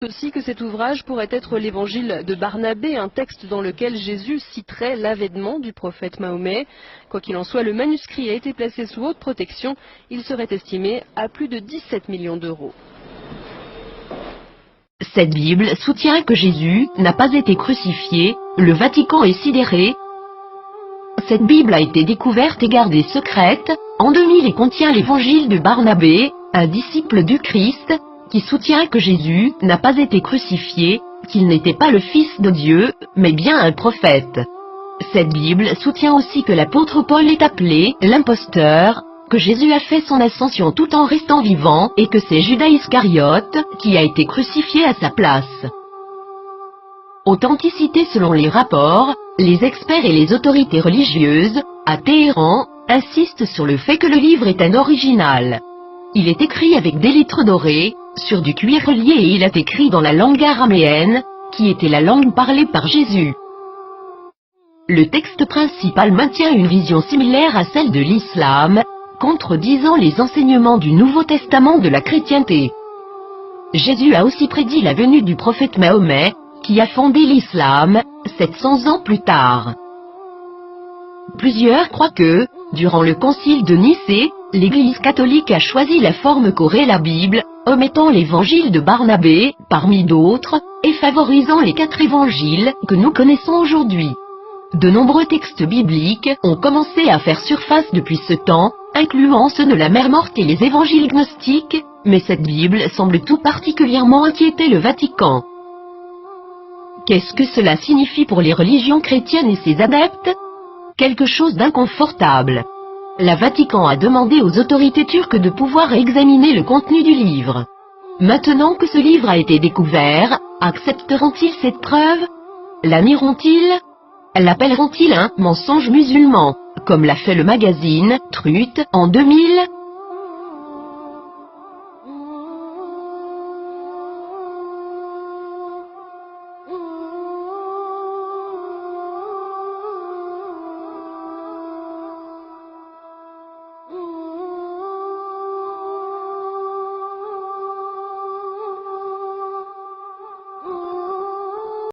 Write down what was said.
aussi que cet ouvrage pourrait être l'évangile de Barnabé, un texte dans lequel Jésus citerait l'avènement du prophète Mahomet. Quoi qu'il en soit, le manuscrit a été placé sous haute protection. Il serait estimé à plus de 17 millions d'euros. Cette Bible soutient que Jésus n'a pas été crucifié. Le Vatican est sidéré. Cette Bible a été découverte et gardée secrète en 2000 et contient l'évangile de Barnabé, un disciple du Christ, qui soutient que Jésus n'a pas été crucifié, qu'il n'était pas le Fils de Dieu, mais bien un prophète. Cette Bible soutient aussi que l'apôtre Paul est appelé l'imposteur, que Jésus a fait son ascension tout en restant vivant et que c'est Judas Iscariote qui a été crucifié à sa place. Authenticité selon les rapports, les experts et les autorités religieuses, à Téhéran, insistent sur le fait que le livre est un original. Il est écrit avec des lettres dorées, sur du cuir relié et il est écrit dans la langue araméenne, qui était la langue parlée par Jésus. Le texte principal maintient une vision similaire à celle de l'islam, contredisant les enseignements du Nouveau Testament de la chrétienté. Jésus a aussi prédit la venue du prophète Mahomet, qui a fondé l'islam, 700 ans plus tard. Plusieurs croient que, durant le concile de Nicée, l'Église catholique a choisi la forme qu'aurait la Bible, omettant l'évangile de Barnabé, parmi d'autres, et favorisant les 4 évangiles que nous connaissons aujourd'hui. De nombreux textes bibliques ont commencé à faire surface depuis ce temps, incluant ceux de la Mère morte et les évangiles gnostiques, mais cette Bible semble tout particulièrement inquiéter le Vatican. Qu'est-ce que cela signifie pour les religions chrétiennes et ses adeptes? Quelque chose d'inconfortable. Le Vatican a demandé aux autorités turques de pouvoir examiner le contenu du livre. Maintenant que ce livre a été découvert, accepteront-ils cette preuve? La nieront-ils? L'appelleront-ils un mensonge musulman, comme l'a fait le magazine Truth en 2000?